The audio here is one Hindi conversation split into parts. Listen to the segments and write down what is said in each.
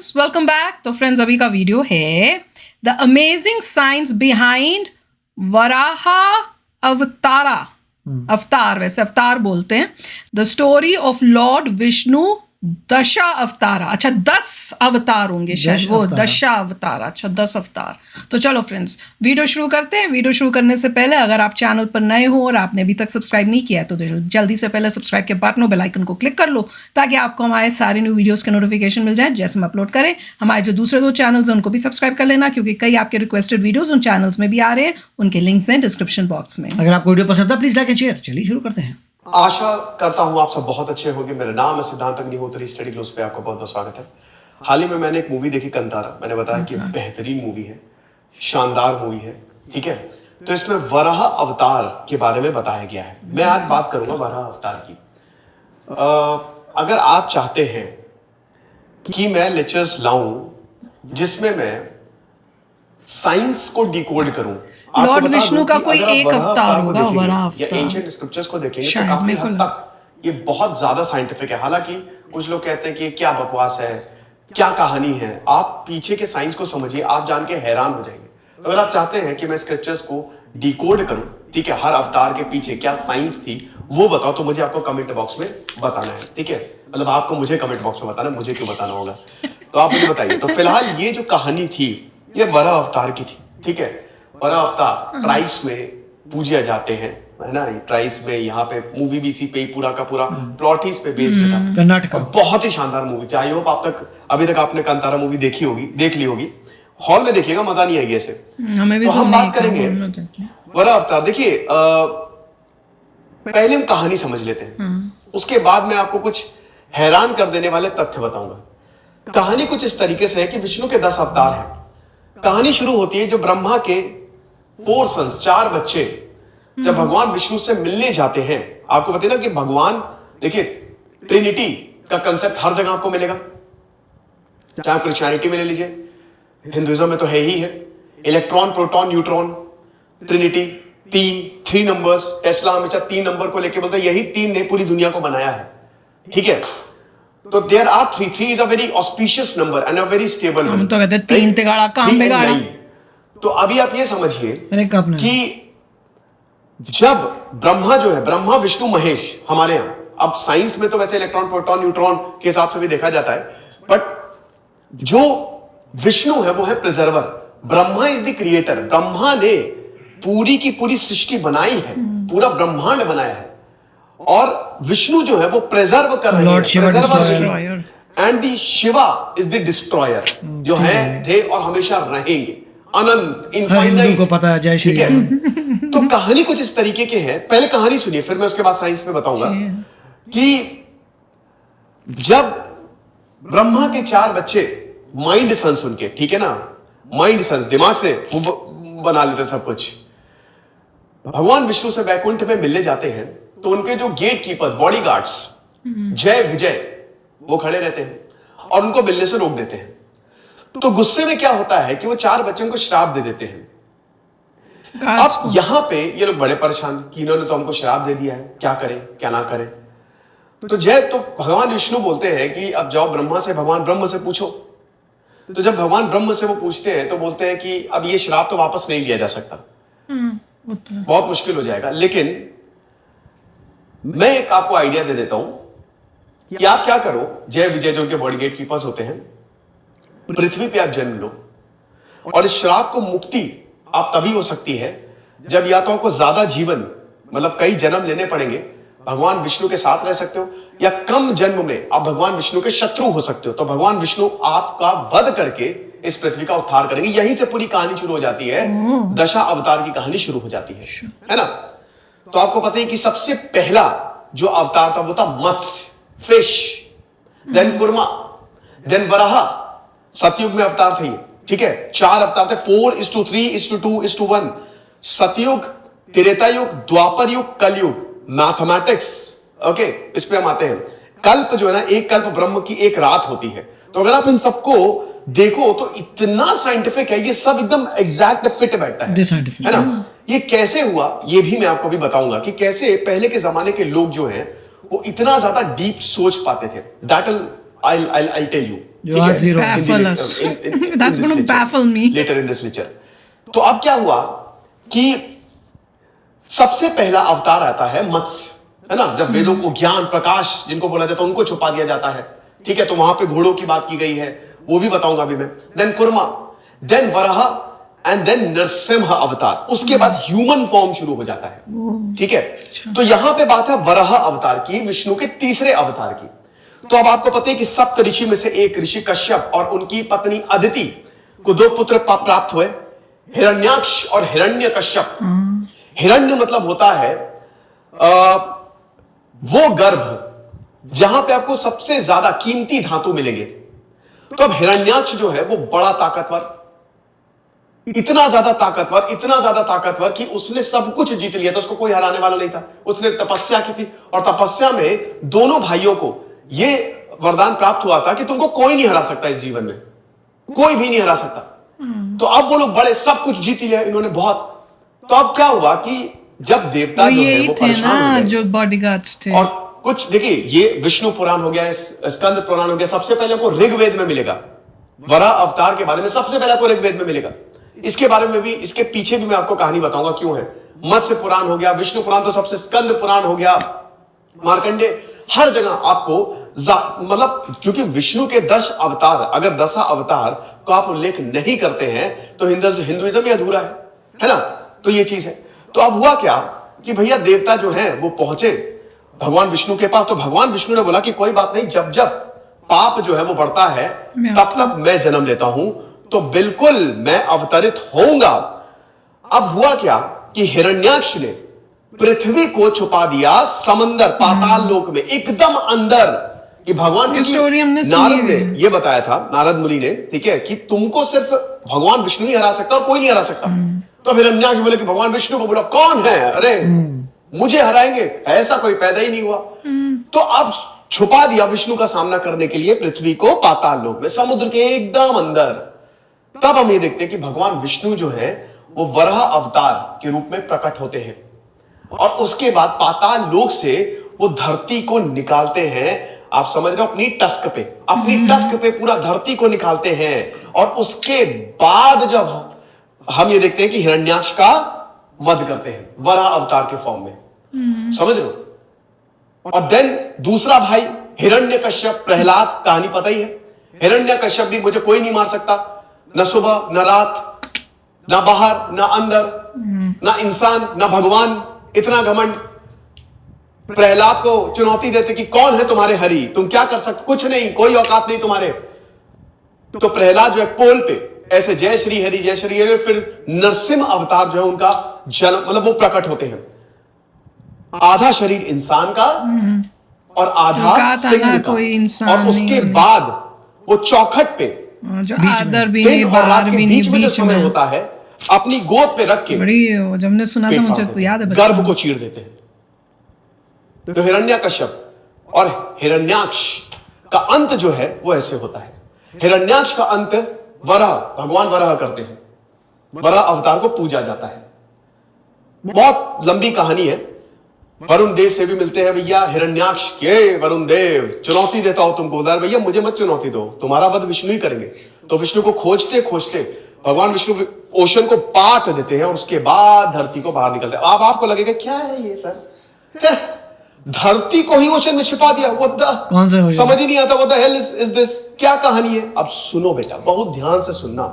Friends, welcome back. तो फ्रेंड्स, अभी का वीडियो है the amazing science behind Varaha avatara. अवतार, वैसे अवतार बोलते हैं। The story of lord Vishnu Dasha avatara. अच्छा, 10 अवतार होंगे शायद, वो दशा अवतार। अच्छा, 10 अवतार। तो चलो फ्रेंड्स, वीडियो शुरू करते हैं। वीडियो शुरू करने से पहले अगर आप चैनल पर नए हो और आपने अभी तक सब्सक्राइब नहीं किया है तो जल्दी से पहले सब्सक्राइब के बटन और बेल आइकन को क्लिक कर लो, ताकि आपको हमारे सारे न्यू वीडियोस के नोटिफिकेशन मिल जाए जैसे हम अपलोड करें। हमारे जो दूसरे 2 चैनल्स हैं उनको भी सब्सक्राइब कर लेना, क्योंकि कई आपके रिक्वेस्टेड वीडियोस उन चैनल्स में भी आ रहे हैं। उनके लिंक्स हैं डिस्क्रिप्शन बॉक्स में। अगर आपको वीडियो पसंद है प्लीज लाइक एंड शेयर। चलिए शुरू करते हैं। आशा करता हूं आप सब बहुत अच्छे होंगे। मेरा नाम है सिद्धांत अग्निहोत्री। स्टडी क्लोज पे आपका बहुत बहुत स्वागत है। हाल ही में मैंने एक मूवी देखी, कंतारा। मैंने बताया कि बेहतरीन मूवी है, शानदार मूवी है, ठीक है। तो इसमें वराह अवतार के बारे में बताया गया है। मैं आज बात करूंगा वराह अवतार की। अगर आप चाहते हैं कि मैं लेक्चर्स लाऊं जिसमें मैं साइंस को डिकोड करूं, लॉर्ड विष्णु का कोई एक अवतार होगा, वराह अवतार, या एंशिएंट स्क्रिप्चर्स को देखेंगे तो काफी हद तक ये बहुत ज्यादा साइंटिफिक है। हालांकि कुछ लोग कहते हैं कि क्या बकवास है, क्या कहानी है। आप पीछे के साइंस को समझिए, आप जान के हैरान हो जाएंगे। अगर आप चाहते हैं कि मैं स्क्रिप्चर्स को डिकोड करूं, ठीक है, हर अवतार के पीछे क्या साइंस थी वो बताओ, तो मुझे आपको कमेंट बॉक्स में बताना है, ठीक है। मतलब आपको मुझे कमेंट बॉक्स में बताना है, मुझे क्यों बताना होगा, तो आप मुझे बताइए। तो फिलहाल ये जो कहानी थी ये वराह अवतार की थी, ठीक है। वराह अवतार ट्राइब्स में पूजे जाते हैं, है ना। ट्राइब्स में यहाँ पे मूवी भी इसी पे पूरा का पूरा प्लॉट ही इस पे बेस्ड था, कर्नाटक। बहुत ही शानदार मूवी थी। आई होप अभी तक आपने कांतारा मूवी देख ली होगी। हॉल में देखिएगा, मजा नहीं आएगी ऐसे। हमें भी तो हम बात करेंगे वराह अवतार। देखिए, पहले हम कहानी समझ लेते हैं, उसके बाद मैं आपको कुछ हैरान कर देने वाले तथ्य बताऊंगा। कहानी कुछ इस तरीके से है कि विष्णु के 10 अवतार हैं। कहानी शुरू होती है जो ब्रह्मा के 4 सन्स, 4 बच्चे जब भगवान विष्णु से मिलने जाते हैं। आपको पता है ना कि भगवान, देखिए, ट्रिनिटी का कंसेप्ट हर जगह आपको मिलेगा, चाहे क्रिश्चियनिटी में ले लीजिए, हिंदुइज्म में तो है ही है। Electron, proton, neutron, Trinity, 3 numbers. Tesla हमेशा 3 नंबर को लेके बोलता है यही 3 ने पूरी दुनिया को बनाया है, ठीक है। तो there are 3 is a very auspicious number and a very stable number. हम तो कहते हैं 3 तिगाड़ा काम बिगाड़ा। तो अभी आप ये समझिए कि जब ब्रह्मा जो है, ब्रह्मा विष्णु महेश हमारे यहां, अब साइंस में तो वैसे इलेक्ट्रॉन, प्रोटॉन, न्यूट्रॉन के हिसाब से भी देखा जाता है, बट जो विष्णु है वो है preserver. Brahma is the creator. Brahma ने पूरी की पूरी सृष्टि बनाई है, पूरा ब्रह्मांड बनाया है, और विष्णु जो है वो प्रिजर्व कर रहे हैं। And the Shiva is the destroyer, जो है, थे और हमेशा रहेंगे, अनंत, इनफाइनाइट को पता है। जय श्री राम। तो कहानी कुछ इस तरीके के है। पहले कहानी सुनिए, फिर मैं उसके बाद साइंस में बताऊंगा कि जब ब्रह्मा के 4 बच्चे, माइंड सन्स उनके, ठीक है ना, माइंड सन्स, दिमाग से वो बना लेते सब कुछ, भगवान विष्णु से वैकुंठ में मिलने जाते हैं, तो उनके जो गेट कीपर्स, बॉडीगार्ड्स, जय विजय, वो खड़े रहते हैं और उनको मिलने से रोक देते हैं। तो गुस्से में क्या होता है कि वो 4 बच्चों को श्राप दे देते हैं। अब यहां पे ये लोग बड़े परेशान कि इन्होंने तो हमको श्राप दे दिया है, क्या करें क्या ना करें। तो भगवान विष्णु बोलते हैं कि अब जाओ ब्रह्मा से, भगवान ब्रह्म से पूछो। तो जब भगवान ब्रह्म से वो पूछते हैं तो बोलते हैं कि अब ये श्राप तो वापस नहीं लिया जा सकता, बहुत मुश्किल हो जाएगा। लेकिन मैं एक आपको आइडिया दे देता हूं कि आप क्या करो, जय विजय जो उनके बॉडी गेट कीपर्स होते हैं, पृथ्वी पे आप जन्म लो, और इस श्राप को मुक्ति आप तभी हो सकती है जब या तो आपको ज्यादा जीवन, मतलब कई जन्म लेने पड़ेंगे, भगवान विष्णु के साथ रह सकते हो, या कम जन्म में आप भगवान विष्णु के शत्रु हो सकते हो। तो भगवान विष्णु आपका वध करके इस पृथ्वी का उद्धार करेंगे। यहीं से पूरी कहानी शुरू हो जाती है, दशा अवतार की कहानी शुरू हो जाती है ना। तो आपको पता है कि सबसे पहला जो अवतार था वो था Matsya, fish, then Kurma, then Varaha. Satyuga में अवतार थे ये, ठीक है। 4 अवतार थे, 4:3:2:1। सतयुग, त्रेता युग, द्वापर युग, कलयुग। मैथमेटिक्स, ओके, इस पे हम आते हैं। कल्प जो है ना, एक कल्प ब्रह्म की एक रात होती है। तो अगर आप इन सबको देखो तो इतना साइंटिफिक है, ये सब एकदम एग्जैक्ट फिट बैठता है ना। ये कैसे हुआ ये भी मैं आपको भी बताऊंगा कि कैसे पहले के जमाने के लोग जो हैं वो इतना ज्यादा डीप सोच पाते थे। That will I'll tell you. You are zero. Baffle us. That's going to baffle me. Later in this lecture. तो अब क्या हुआ कि सबसे पहला अवतार आता है मत्स्य, है ना, जब वेदों को ज्ञान प्रकाश जिनको बोला जाता है उनको छुपा दिया जाता है, ठीक है, तो वहां पे घोड़ों की बात की गई है, वो भी बताऊंगा अभी मैं. Then Kurma, then Varaha and then Narasimha avatar. उसके बाद ह्यूमन फॉर्म शुरू हो जाता है, ठीक है. तो यहां पे बात है वराह अवतार की, विष्णु के तीसरे अवतार की. तो अब आपको पता है कि सप्त ऋषि में से एक ऋषि कश्यप और उनकी पत्नी अदिति को 2 पुत्र प्राप्त हुए, हिरण्याक्ष और हिरण्य कश्यप. हिरण्य मतलब होता है वो गर्भ जहां पे आपको सबसे ज्यादा कीमती धातु मिलेंगे. तो अब हिरण्याक्ष जो है वो बड़ा ताकतवर, इतना ज्यादा ताकतवर कि उसने सब कुछ जीत लिया था, उसको कोई हराने वाला नहीं था. उसने तपस्या की थी और तपस्या में दोनों भाइयों को ये वरदान प्राप्त हुआ था कि तुमको कोई नहीं हरा सकता, इस जीवन में कोई भी नहीं हरा सकता. तो अब वो लोग बड़े, सब कुछ जीत लिया इन्होंने बहुत. तो अब क्या हुआ कि जब देवता जो है वो परेशान हो गए, जो बॉडीगार्ड्स थे, और कुछ देखिए, ये विष्णु पुराण हो गया, स्कंद पुराण हो गया, सबसे पहले आपको ऋग्वेद में मिलेगा. वराह अवतार के बारे में सबसे पहले आपको ऋग्वेद में मिलेगा. इसके बारे में भी, इसके पीछे भी मैं आपको कहानी बताऊंगा क्यों है. मत्स्य पुराण हो गया, विष्णु पुराण तो सबसे, स्कंद पुराण हो गया, मार्कंडे, हर जगह आपको मतलब, क्योंकि विष्णु के 10 अवतार, अगर 10 अवतार को आप उल्लेख नहीं करते हैं तो हिंदुइज्म ही अधूरा है ना. तो ये चीज है. तो अब हुआ क्या कि भैया देवता जो हैं वो पहुंचे भगवान विष्णु के पास. तो भगवान विष्णु ने बोला कि कोई बात नहीं, जब जब पाप जो है वो बढ़ता है तब तब मैं जन्म लेता हूं, तो बिल्कुल मैं अवतरित होऊंगा. अब हुआ क्या कि हिरण्याक्ष ने पृथ्वी को छुपा दिया समंदर, पाताल लोक में, एकदम अंदर. कि भगवान, नारद ने ये बताया था, नारद मुनि ने, ठीक है, कि तुमको सिर्फ भगवान विष्णु ही हरा सकता और कोई नहीं हरा सकता. तो हिरण्याक्ष बोले कि भगवान विष्णु को बोला, कौन है, अरे मुझे हराएंगे, ऐसा कोई पैदा ही नहीं हुआ. तो अब छुपा दिया विष्णु का सामना करने के लिए पृथ्वी को पाताल लोक में, समुद्र के एकदम अंदर. तब हम ये देखते हैं कि भगवान विष्णु जो है वो वराह अवतार के रूप में प्रकट होते हैं, और उसके बाद पाताल लोक से वो धरती को निकालते हैं. आप समझ रहे हो, अपनी टस्क पे पूरा धरती को निकालते हैं. और उसके बाद जब हम ये देखते हैं कि हिरण्याक्ष का वध करते हैं वराह अवतार के फॉर्म में, समझ रहे हो. और देन दूसरा भाई हिरण्यकश्यप, प्रहलाद, कहानी पता ही है. हिरण्यकश्यप भी, मुझे कोई नहीं मार सकता, न सुबह न रात, न बाहर न अंदर, न इंसान न भगवान, इतना घमंड. प्रहलाद को चुनौती देते कि कौन है तुम्हारे हरि, तुम क्या कर सकते, कुछ नहीं, कोई औकात नहीं तुम्हारे. तो प्रहलाद जो है पोल पे ऐसे जय श्री हरि जय श्री हरि. फिर नरसिम्हा अवतार जो है उनका जन्म, मतलब वो प्रकट होते हैं. आधा शरीर इंसान का और आधा सिंह का. और उसके बाद वो चौखट पे जो आदर भी नहीं, बाहर भी नहीं, बीच में जो समय होता है, अपनी गोद पे रख के, बड़ी जब ने सुना था मुझे तो याद है, गर्भ को चीर देते हैं. तो हिरण्यकश्यप और हिरण्याक्ष का अंत जो है वो ऐसे होता है. हिरण्याक्ष का अंत वराह, भगवान वराह करते हैं, वराह अवतार को पूजा जाता है. बहुत लंबी कहानी है. वरुण देव से भी मिलते हैं, भैया हिरण्याक्ष के, वरुण देव चुनौती देता हो तुमको, भैया मुझे मत चुनौती दो, तुम्हारा वध विष्णु ही करेंगे. तो विष्णु को खोजते खोजते भगवान विष्णु ओशन को पाट देते हैं और उसके बाद धरती को बाहर निकलते हैं. अब आपको लगेगा क्या है ये सर, धरती को ही ओशन में छिपा दिया, वो समझ ही नहीं आता, वो द हेल इज दिस, क्या कहानी है. अब सुनो बेटा, बहुत ध्यान से सुनना.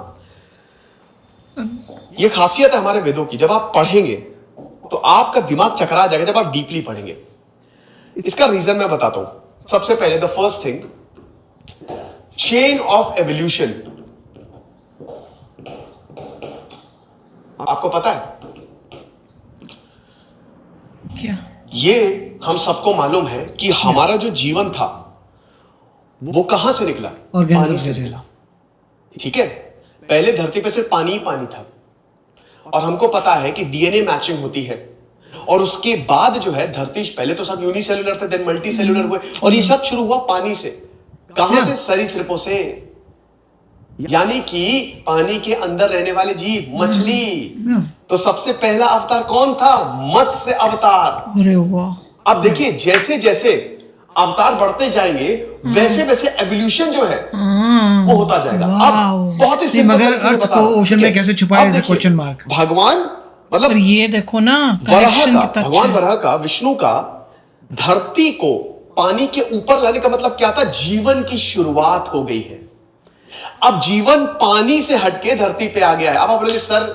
ये खासियत है हमारे वेदों की, जब आप पढ़ेंगे तो आपका दिमाग चकरा जाएगा जब आप डीपली पढ़ेंगे. इसका रीजन मैं बताता हूं. सबसे पहले the first thing, chain of evolution. आपको पता है क्या? ये हम सबको मालूम है कि हमारा जो जीवन था वो कहां से निकला, पानी से निकला. ठीक है, पहले धरती पे सिर्फ पानी ही पानी था, और हमको पता है कि डीएनए मैचिंग होती है, और उसके बाद जो है धरती, पहले तो सब यूनिसेलुलर थे, देन मल्टी सेलुलर हुए, और ये सब शुरू हुआ पानी से. कहां से? सरीसृपों से, यानी कि पानी के अंदर रहने वाले जीव, मछली. तो सबसे पहला अवतार कौन था? मत्स्य अवतार. अरे वाह. अब देखिए, जैसे जैसे अवतार बढ़ते जाएंगे वैसे वैसे एवोल्यूशन जो है वो होता जाएगा। अब बहुत ही सिंपल मगर अर्थ को ओशन में कैसे छुपाया है क्वेश्चन मार्क। भगवान मतलब ये देखो ना वराह का, भगवान वराह का, विष्णु का धरती को पानी के ऊपर लाने का मतलब क्या था? जीवन की शुरुआत हो गई है। अब जीवन पानी से हटके धरती पे आ गया है। अब आप बोलोगे सर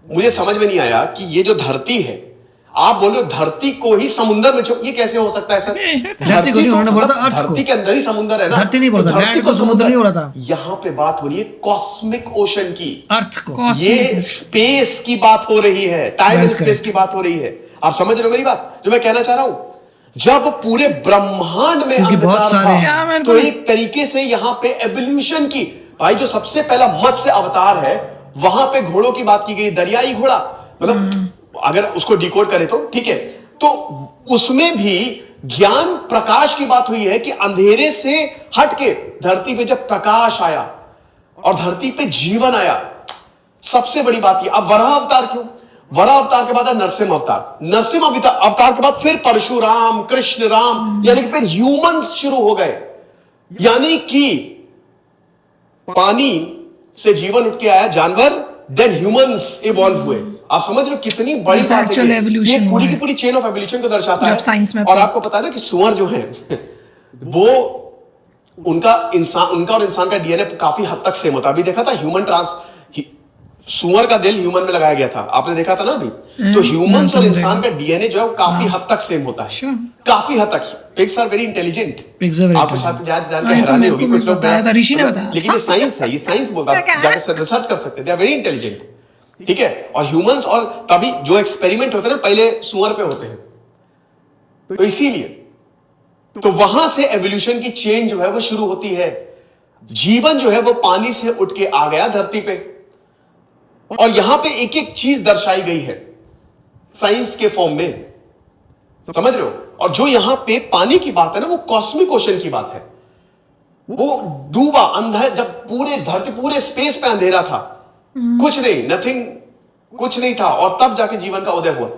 मुझे समझ में नहीं आया कि ये जो धरती है, आप बोल रहे हो धरती को ही समुद्र में ये कैसे हो सकता है सर? धरती को नहीं होना बोलता, अर्थ को। धरती के अंदर ही समुद्र है ना, धरती नहीं बोलता, लैंड को समुद्र नहीं हो रहा था। यहां पे बात हो रही है कॉस्मिक ओशन की, अर्थ को। ये स्पेस की बात हो रही है, टाइम एंड स्पेस की बात हो रही है। आप समझ रहे हो मेरी बात जो मैं कहना चाह रहा हूं? जब पूरे ब्रह्मांड में बहुत सारे हैं, तो एक तरीके से यहां पे एवोल्यूशन की, भाई जो सबसे पहला मत्स्य अवतार है वहां पे घोड़ों की बात की गई, दरियाई घोड़ा, मतलब अगर उसको डिकोड करें तो ठीक है, तो उसमें भी ज्ञान प्रकाश की बात हुई है कि अंधेरे से हटके धरती पे जब प्रकाश आया और धरती पे जीवन आया, सबसे बड़ी बात यह। अब वराह अवतार क्यों? वराह अवतार के बाद है नरसिंह अवतार, नरसिंह अवतार के बाद फिर परशुराम, कृष्ण, राम, यानी कि फिर ह्यूमंस शुरू हो गए। यानी कि पानी से जीवन उठ के आया, जानवर, देन ह्यूमंस इवॉल्व हुए। आप समझ रहे हो कितनी बड़ी बात है ये पूरी की पूरी चेन ऑफ एवोल्यूशन को दर्शाता है। और आपको पता है ना कि सुअर जो है वो उनका और इंसान का डीएनए काफी हद तक सेम होता है। अभी देखा था सुअर का दिल ह्यूमन में लगाया गया था, आपने देखा था ना अभी। तो ह्यूमंस और इंसान का डीएनए जो है काफी हद तक सेम होता है, काफी हद तक। पिग्स आर वेरी इंटेलिजेंट, आपके साथ जान के हैरानी होगी, कुछ लोग ऋषि ने बताया, लेकिन ये साइंस है, ये साइंस बोलता है, जाकर रिसर्च कर सकते हैं, दे आर वेरी इंटेलिजेंट, ठीक है। और ह्यूमंस, और तभी जो एक्सपेरिमेंट होते हैं ना पहले सुअर पे होते हैं, तो इसीलिए तो वहां से एवोल्यूशन की चेन जो है वो शुरू होती है। जीवन जो है वो पानी से उठ के आ गया धरती पे, और यहां पे एक एक चीज दर्शाई गई है साइंस के फॉर्म में, समझ रहे हो। और जो यहां पे पानी की बात है ना, वो कॉस्मिक ओशन की बात है। वो डूबा अंधा, जब पूरे धरती, पूरे स्पेस पे अंधेरा था, कुछ नहीं, नथिंग, कुछ नहीं था, और तब जाके जीवन का उदय हुआ।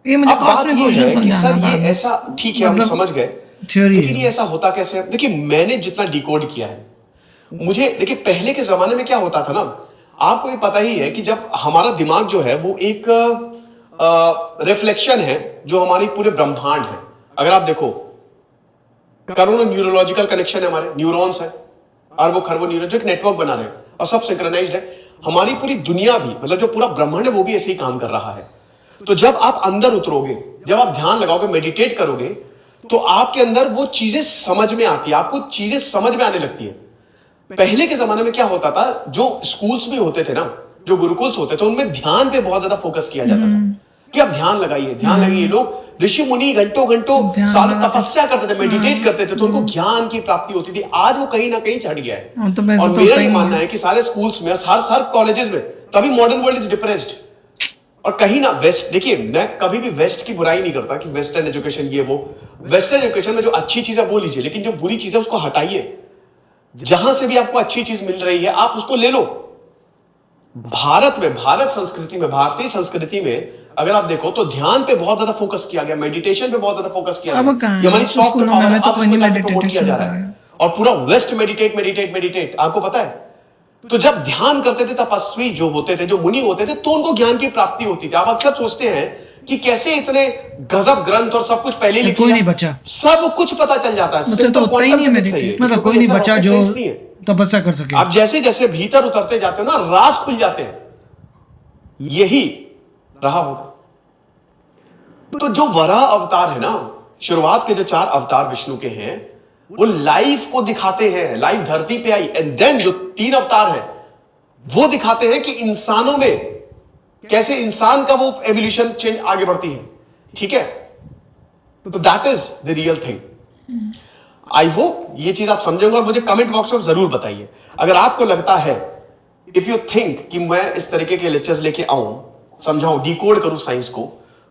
ये मुझे कॉस्मिक ओशन समझाना सर ये ऐसा, ठीक है हम समझ गए, लेकिन ये ऐसा होता कैसे? देखिए मैंने जितना डिकोड किया है, मुझे देखिए पहले के जमाने में क्या होता था ना, आपको ये पता ही है कि जब हमारा दिमाग जो है वो एक रिफ्लेक्शन है जो हमारी पूरे ब्रह्मांड है। अगर आप देखो करोड़ों न्यूरोलॉजिकल कनेक्शन है, हमारे न्यूरॉन्स है, अरबों खरबों न्यूरॉन जो एक नेटवर्क बना रहे हैं, और सब सिंक्रोनाइज्ड है। हमारी पूरी दुनिया भी, मतलब जो पूरा ब्रह्मांड है वो भी ऐसे ही काम कर रहा है। तो जब आप अंदर उतरोगे, जब आप ध्यान लगाओगे, मेडिटेट करोगे, तो आपके अंदर वो चीजें समझ में आती है, आपको चीजें समझ में आने लगती है। पहले के जमाने में क्या होता था, जो स्कूल्स भी होते थे ना, जो गुरुकुल्स होते थे, उनमें ध्यान पे बहुत ज्यादा फोकस किया जाता था कि आप ध्यान लगाइए, ध्यान लगाइए। लोग ऋषि मुनि घंटों घंटों सालों तपस्या करते थे, मेडिटेट करते थे, तो उनको ज्ञान की प्राप्ति होती थी। आज वो कहीं ना कहीं छट गया है। और मेरा ये मानना है कि सारे स्कूल्स में, सारे कॉलेजेस में, तभी मॉडर्न वर्ल्ड इज डिप्रेस्ड। और कहीं ना वेस्ट, देखिए मैं कभी भी वेस्ट की बुराई नहीं करता कि वेस्टर्न एजुकेशन ये वो, वेस्टर्न एजुकेशन में जो अच्छी चीज है वो लीजिए, लेकिन जो बुरी चीज है उसको हटाइए। जहां से भी आपको अच्छी चीज मिल रही है आप उसको ले लो। भारत में, भारत संस्कृति में, भारतीय संस्कृति में अगर आप देखो तो ध्यान पे बहुत ज्यादा फोकस किया गया, मेडिटेशन पे बहुत ज्यादा फोकस किया गया। ये हमारी सॉफ्ट पावर है, अब उसको जाके प्रमोट किया जा रहा है, और पूरा वेस्ट मेडिटेट मेडिटेट मेडिटेट। आपको पता है, तो जब ध्यान करते थे तपस्वी जो होते थे, जो मुनि होते थे, तो उनको ज्ञान की प्राप्ति होती थी। आप अक्सर सोचते हैं कि कैसे इतने गजब ग्रंथ और सब कुछ पहले लिख कोई नहीं बचा, सब कुछ पता चल जाता है, मतलब कोई नहीं बचा जो तपस्या कर सके। आप जैसे जैसे भीतर उतरते जाते हो ना, राज खुल जाते हैं। यही रहा होगा। तो जो वराह अवतार है ना, शुरुआत के जो 4 अवतार विष्णु के हैं, वो लाइफ को दिखाते हैं, लाइफ धरती पे आई। एंड देन जो 3 अवतार है वो दिखाते हैं कि इंसानों में कैसे इंसान का वो एवोल्यूशन चेंज आगे बढ़ती है, ठीक है। तो that is the real thing. I hope ये चीज आप समझेंगे, और मुझे कमेंट बॉक्स में जरूर बताइए अगर आपको लगता है, इफ यू थिंक कि मैं इस तरीके के लेक्चर्स लेके आऊं, समझाऊं, डिकोड करूं साइंस को,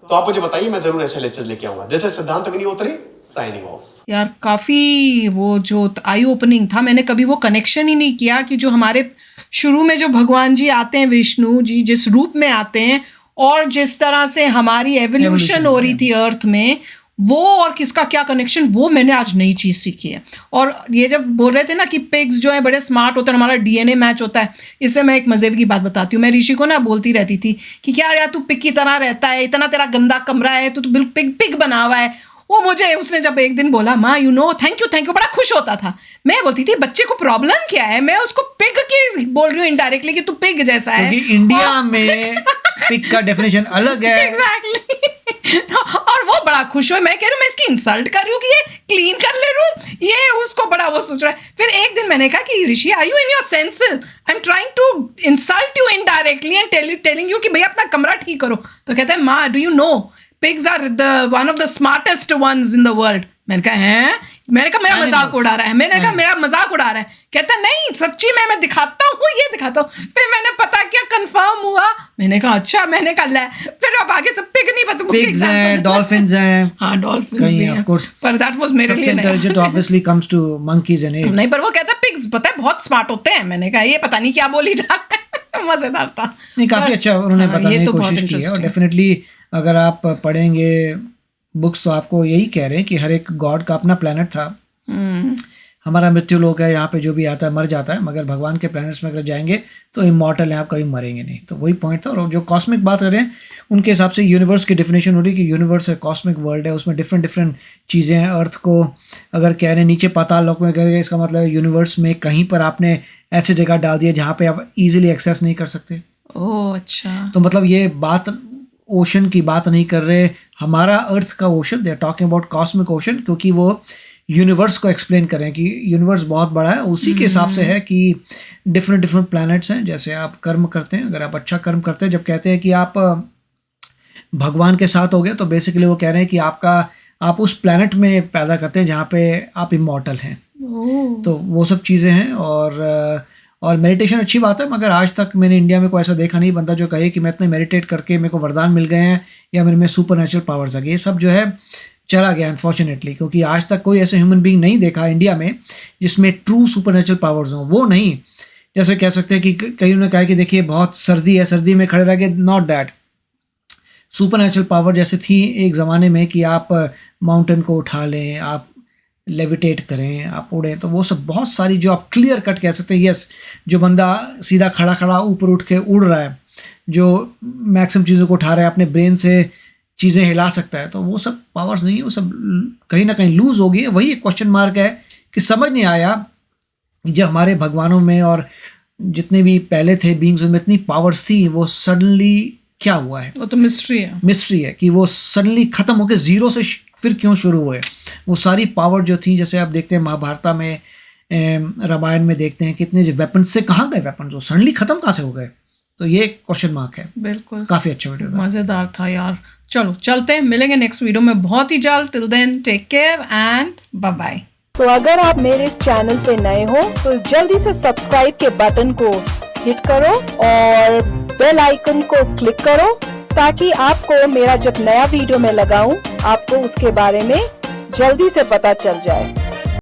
तो आप मुझे बताइए, मैं जरूर ऐसे लेक्चर्स लेके आऊंगा। जैसे सिद्धांत अग्निहोत्री साइनिंग ऑफ। यार काफी वो जो आई ओपनिंग था, मैंने कभी वो कनेक्शन ही नहीं किया कि जो हमारे शुरू में जो भगवान जी आते हैं, विष्णु जी जिस रूप में आते हैं, और जिस तरह से हमारी एवोल्यूशन हो रही थी अर्थ में, वो और किसका क्या कनेक्शन, वो मैंने आज नई चीज़ सीखी है। और ये जब बोल रहे थे ना कि पिग्स जो है बड़े स्मार्ट होते हैं, हमारा डीएनए मैच होता है, इससे मैं एक मजे की बात बताती हूँ। मैं ऋषि को ना बोलती रहती थी कि क्या यार तू पिग की तरह रहता है, इतना तेरा गंदा कमरा है, तू तो बिल्कुल पिग बना हुआ है। वो मुझे उसने जब एक दिन बोला माँ यू नो थैंक यू, बड़ा खुश होता था। मैं बोलती थी बच्चे को प्रॉब्लम क्या है, मैं उसको पिग की बोल रही हूँ इनडायरेक्टली कि तू पिग जैसा है, क्योंकि इंडिया में पिग का डेफिनेशन अलग है। एग्जैक्टली। और वो बड़ा खुश हुआ। मैं कह रही हूँ मैं इसकी इंसल्ट कर रही हूँ कि ये क्लीन कर ले रूम, ये उसको बड़ा वो सोच रहा है। फिर एक दिन मैंने कहा कि Rishi are you in your senses, I am trying to insult you indirectly and telling you कि भैया अपना कमरा ठीक करो। तो कहता है माँ do you know pigs are one of the smartest ones in the world। मैंने कहा हैं, मैंने कहा मेरा मजाक उड़ा रहा है, मैंने कहा मेरा मजाक उड़ा रहा है। कहता नहीं सच्ची में मैं दिखाता हूँ, ये दिखाता हूँ। फिर मैंने पता क्या कंफर्म हुआ, मैंने कहा अच्छा, मैंने कहा ले, फिर अब आगे सब पिग नहीं पता, पिग्स हैं, डॉल्फिन्स हैं, हाँ डॉल्फिन्स भी हैं, ऑफ कोर्स, पर दैट वाज मेरे लिए intelligent obviously comes to monkeys and apes. नहीं, पर वो कहता पिग्स पता है बहुत स्मार्ट होते हैं। मैंने कहा ये पता नहीं क्या बोली जा रहा है। मजेदार था। नहीं, काफी अच्छा उन्होंने बताने की कोशिश की है। और डेफिनेटली अगर आप पढ़ेंगे बुक्स तो आपको यही कह रहे हैं कि हर एक गॉड का अपना प्लेनेट था। हमारा मृत्यु लोक है, यहाँ पे जो भी आता है मर जाता है, मगर भगवान के प्लैनेट्स में अगर जाएंगे तो इमॉर्टल हैं, आप कभी मरेंगे नहीं। तो वही पॉइंट था। और जो कॉस्मिक बात कर रहे हैं उनके हिसाब से यूनिवर्स की डेफिनेशन हो रही है कि यूनिवर्स है, कॉस्मिक वर्ल्ड है, उसमें डिफरेंट चीज़ें हैं। अर्थ को अगर कह रहे हैं नीचे पाताल लोक में करेंगे, इसका मतलब है यूनिवर्स में कहीं पर आपने ऐसी जगह डाल दिया जहाँ पे आप इजीली एक्सेस नहीं कर सकते। ओह अच्छा। तो मतलब ये बात ओशन की बात नहीं कर रहे, हमारा अर्थ का ocean, they are talking about cosmic ocean, क्योंकि वो यूनिवर्स को एक्सप्लेन करें कि यूनिवर्स बहुत बड़ा है। उसी के हिसाब से है कि डिफरेंट प्लैनेट्स हैं। जैसे आप कर्म करते हैं, अगर आप अच्छा कर्म करते हैं, जब कहते हैं कि आप भगवान के साथ हो गए, तो बेसिकली वो कह रहे हैं कि आप उस प्लैनेट में पैदा करते हैं जहाँ पे आप इमॉर्टल हैं। तो वो सब चीज़ें हैं। और मेडिटेशन अच्छी बात है, मगर आज तक मैंने इंडिया में कोई ऐसा देखा नहीं बंदा जो कहे कि मैं इतने मेडिटेट करके मेरे को वरदान मिल गए हैं या मेरे में सुपर नेचुरल पावर्स आ गए। ये सब जो है चला गया अनफॉर्चुनेटली, क्योंकि आज तक कोई ऐसे ह्यूमन बीइंग नहीं देखा इंडिया में जिसमें ट्रू सुपर नेचुरल पावर्स हों। वो नहीं, जैसे कह सकते हैं कि कई ने कहा कि देखिए बहुत सर्दी है, सर्दी में खड़े रह गए, not that. Super natural power जैसे थी एक ज़माने में कि आप माउंटेन को उठा लें, आप लेविटेट करें, आप उड़ें, तो वो सब बहुत सारी जो आप क्लियर कट कह सकते हैं। यस, जो बंदा सीधा खड़ा ऊपर उठ के उड़ रहा है, जो मैक्सिमम चीज़ों को उठा रहा है, अपने ब्रेन से चीज़ें हिला सकता है, तो वो सब पावर्स नहीं है, वो सब कहीं ना कहीं लूज़ हो गई है। वही एक क्वेश्चन मार्क है कि समझ नहीं आया जब हमारे भगवानों में और जितने भी पहले थे बीइंग्स उनमें इतनी पावर्स थी, वो सडनली क्या हुआ है। वो तो मिस्ट्री है कि वो सडनली ख़त्म होकर ज़ीरो से फिर क्यों शुरू हुए। वो सारी पावर जो थी, जैसे आप देखते हैं महाभारत में, रामायण में देखते हैं कितने जो वेपन से कहाँ गए, वेपन जो सडनली ख़त्म कहाँ से हो गए। तो ये क्वेश्चन मार्क है। बिल्कुल, काफ़ी अच्छा वीडियो था, मज़ेदार था यार। चलो चलते हैं, मिलेंगे नेक्स्ट वीडियो में बहुत ही जल्द। Till then take care and bye bye. तो अगर आप मेरे इस चैनल पे नए हो तो जल्दी से सब्सक्राइब के बटन को हिट करो और बेल आइकन को क्लिक करो, ताकि आपको मेरा जब नया वीडियो मैं लगाऊं आपको उसके बारे में जल्दी से पता चल जाए।